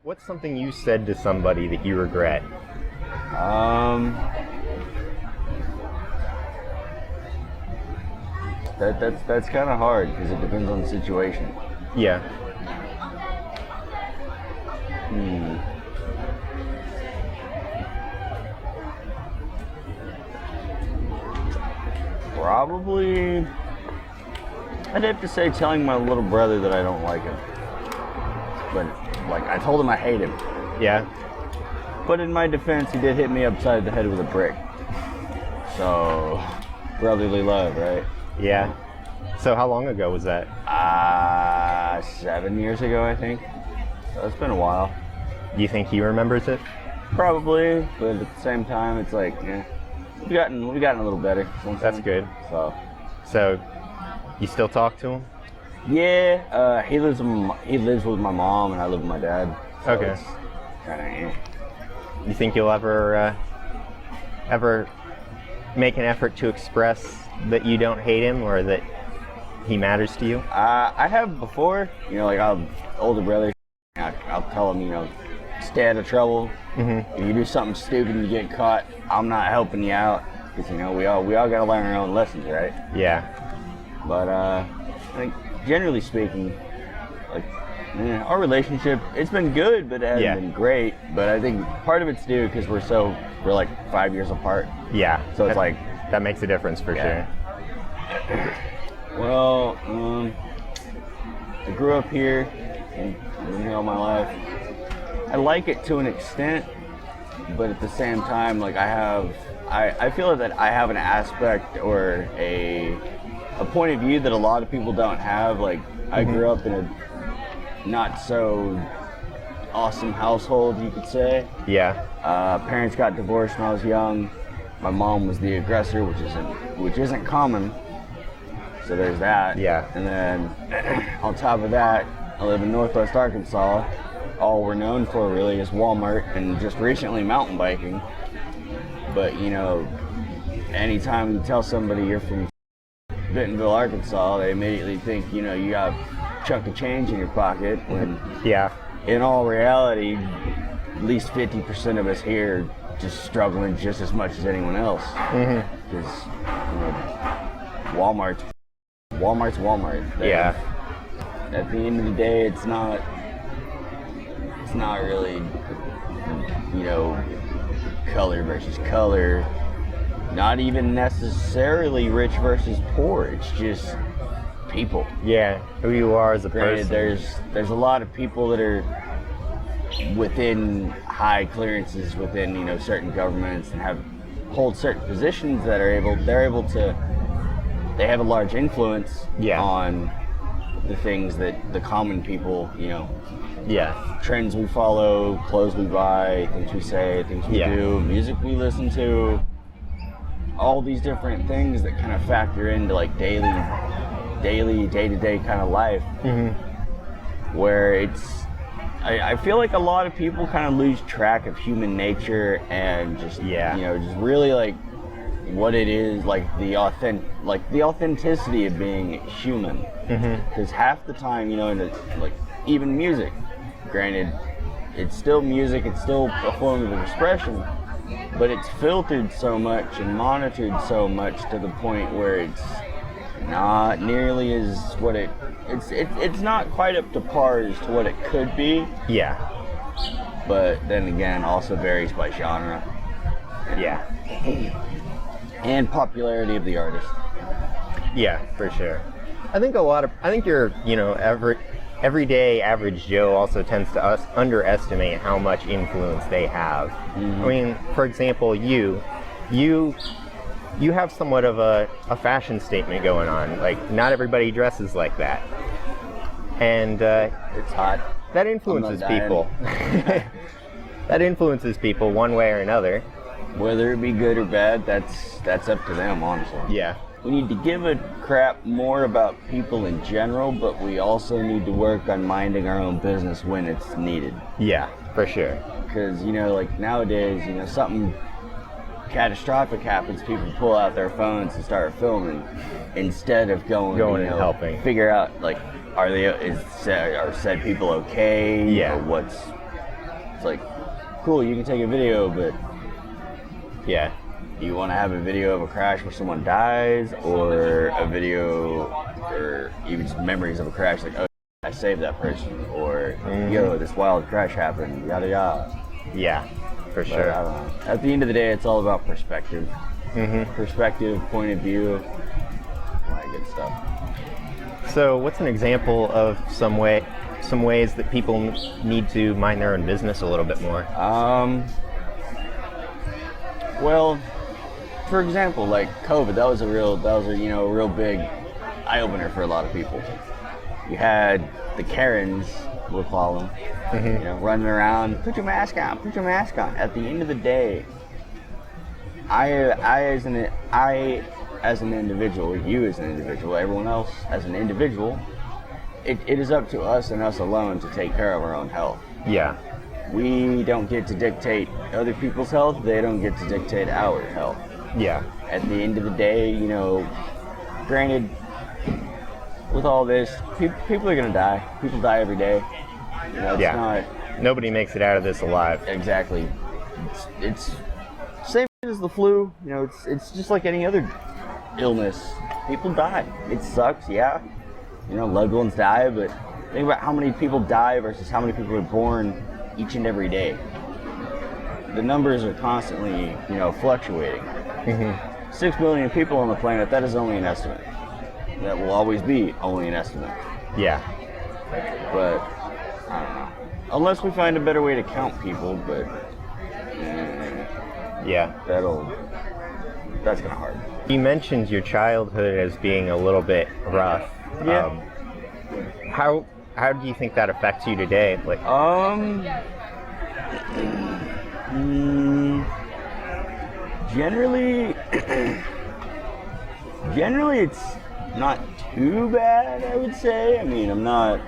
What's something you said to somebody that you regret? Um, that's kind of hard because it depends on the situation. Yeah. Probably, I'd have to say telling my little brother that I don't like him. But, like, I told him I hate him. Yeah. But in my defense, he did hit me upside the head with a brick. So, brotherly love, right? Yeah. So how long ago was that? 7 years ago, I think. So it's been a while. Do you think he remembers it? Probably, but at the same time, it's like, we've gotten a little better since That's then. good. So, you still talk to him? Yeah, he lives with my mom, and I live with my dad. So Okay. it's kind of. You think you'll ever make an effort to express that you don't hate him or that he matters to you? I have before, like I'll older brother. I'll tell him, stay out of trouble. Mm-hmm. If you do something stupid and you get caught, I'm not helping you out because we all gotta learn our own lessons, right? Yeah. But I think generally speaking, like our relationship, it's been good, but it hasn't been great. But I think part of it's due because we're like 5 years apart. Yeah. So it's like that makes a difference for sure. Well, I grew up here and been here all my life. I like it to an extent, but at the same time, like I feel that I have an aspect or a point of view that a lot of people don't have. Like I grew up in a not so awesome household, you could say. Yeah. Parents got divorced when I was young. My mom was the aggressor, which isn't common. So there's that. Yeah. And then on top of that, I live in Northwest Arkansas. All we're known for really is Walmart and just recently mountain biking. But anytime you tell somebody you're from Bentonville, Arkansas, they immediately think, you got a chunk of change in your pocket. When in all reality, at least 50% of us here just struggling just as much as anyone else. Because Walmart's Walmart. Yeah. At the end of the day, it's not really, color versus color. Not even necessarily rich versus poor. It's just people. Yeah. Who you are as a Granted, person. there's a lot of people that are within high clearances within certain governments and hold certain positions that they have a large influence on the things that the common people, trends we follow, clothes we buy, things we say, things we do, music we listen to, all these different things that kind of factor into like daily, day-to-day kind of life, where I feel like a lot of people kind of lose track of human nature and just just really like what it is, like the authenticity of being human. Because half the time, like even music, granted, it's still music, it's still a form of expression, but it's filtered so much and monitored so much to the point where it's not nearly as what it's not quite up to par as to what it could be. Yeah. But then again, also varies by genre. Yeah. And popularity of the artist. Yeah, for sure. I think your, everyday average Joe also tends to underestimate how much influence they have. I mean, for example, you have somewhat of a fashion statement going on. Like, not everybody dresses like that. And it's hot. That influences people. That influences people one way or another. Whether it be good or bad, that's up to them, honestly. Yeah. We need to give a crap more about people in general, but we also need to work on minding our own business when it's needed. Yeah, for sure. Because, like nowadays, something catastrophic happens, people pull out their phones and start filming instead of going and helping. Figure out, like, are said people okay? Yeah. Or It's like, cool, you can take a video, but Yeah. do you want to have a video of a crash where someone dies, or a video, or even just memories of a crash, like, oh, I saved that person, or yo, this wild crash happened, yada yada. Yeah, for But sure. I don't know. At the end of the day, it's all about perspective. Perspective, point of view, all that good stuff. So, what's an example of some ways that people need to mind their own business a little bit more? Well, for example, like COVID, that was a real big eye opener for a lot of people. You had the Karens, we'll call them, running around, put your mask on, put your mask on. At the end of the day, I as an individual, you as an individual, everyone else as an individual, it is up to us and us alone to take care of our own health. Yeah. We don't get to dictate other people's health. They don't get to dictate our health. Yeah. At the end of the day, granted, with all this, people are going to die. People die every day. It's not Nobody makes it out of this alive. exactly. It's same as the flu. It's just like any other illness. People die. It sucks, yeah. Loved ones die, but think about how many people die versus how many people are born each and every day. The numbers are constantly, fluctuating. 6 billion people on the planet, that is only an estimate. That will always be only an estimate. Yeah. But, I don't know. Unless we find a better way to count people, but Yeah. that's kind of hard. You mentioned your childhood as being a little bit rough. Yeah. How do you think that affects you today? Like, generally it's not too bad, I would say. I mean, I'm not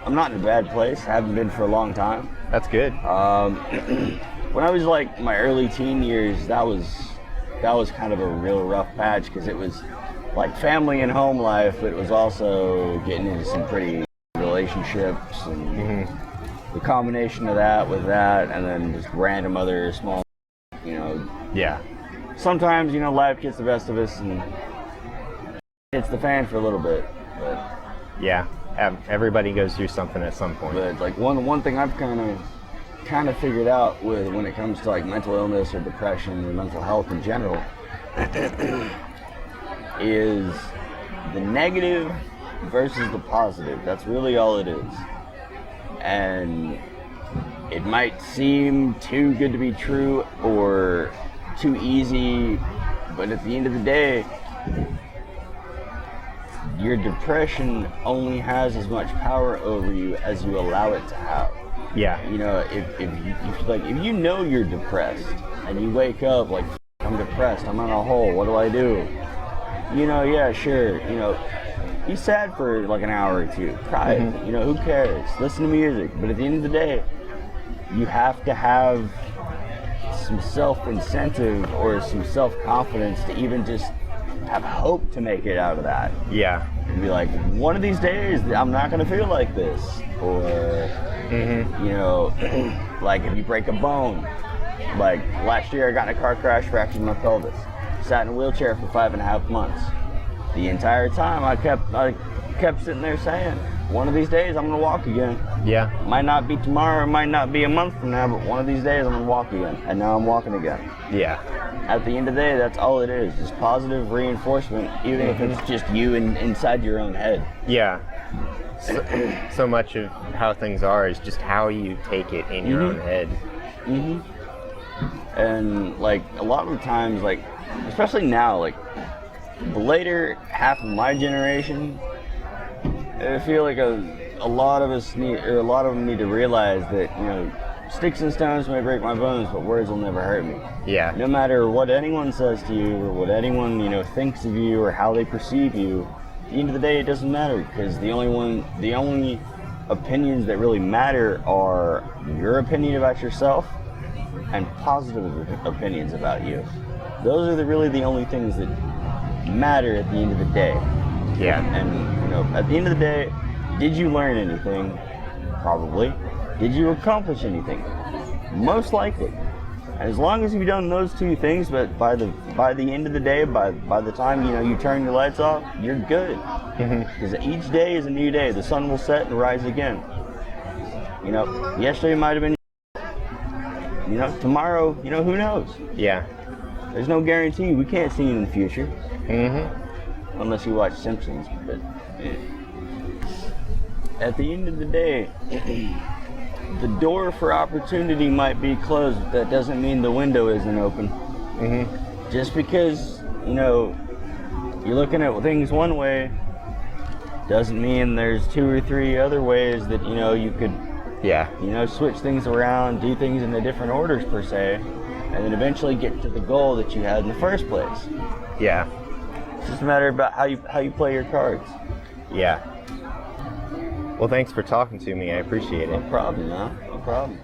in a bad place. I haven't been for a long time. that's good. When I was like my early teen years, that was kind of a real rough patch because it was like family and home life, but it was also getting into some pretty relationships and the combination of that with that, and then just random other small, Yeah. sometimes, life gets the best of us and hits the fan for a little bit. But Yeah. Everybody goes through something at some point. like one thing I've kind of figured out when it comes to like mental illness or depression or mental health in general is the negative versus the positive. That's really all it is. And it might seem too good to be true or too easy, but at the end of the day, your depression only has as much power over you as you allow it to have. Yeah. If you know you're depressed and you wake up like, I'm depressed, I'm in a hole, what do I do? Yeah, sure, be sad for like an hour or two, cry, who cares? Listen to music, but at the end of the day, you have to have some self-incentive or some self-confidence to even just have hope to make it out of that. Yeah. And be like, one of these days, I'm not gonna feel like this, or like if you break a bone, like last year I got in a car crash, fractured my pelvis, sat in a wheelchair for 5.5 months. The entire time I kept sitting there saying, one of these days I'm gonna walk again. Yeah. Might not be tomorrow, it might not be a month from now, but one of these days I'm gonna walk again. And now I'm walking again. Yeah. At the end of the day, that's all it is. Just positive reinforcement, even if it's just you inside your own head. Yeah. So much of how things are is just how you take it in your own head. And like a lot of the times, like especially now, like the later half of my generation, I feel like a lot of them need to realize that sticks and stones may break my bones, but words will never hurt me. Yeah. No matter what anyone says to you or what anyone thinks of you or how they perceive you, at the end of the day it doesn't matter, because the only opinions that really matter are your opinion about yourself and positive opinions about you. Those are really the only things that matter at the end of the day. Yeah. And at the end of the day, did you learn anything? Probably. Did you accomplish anything? Most likely. And as long as you've done those two things, but by the end of the day, by the time you turn your lights off, you're good. Because each day is a new day. The sun will set and rise again. Yesterday might have been. Tomorrow, who knows? Yeah. There's no guarantee. We can't see in the future. Unless you watch Simpsons. But at the end of the day, the door for opportunity might be closed, but that doesn't mean the window isn't open. Just because, you're looking at things one way, doesn't mean there's 2 or 3 other ways that, you could, switch things around, do things in the different orders per se, and then eventually get to the goal that you had in the first place. Yeah. It's just a matter about how you play your cards. Yeah. Well, thanks for talking to me. I appreciate it. No problem, man. No problem.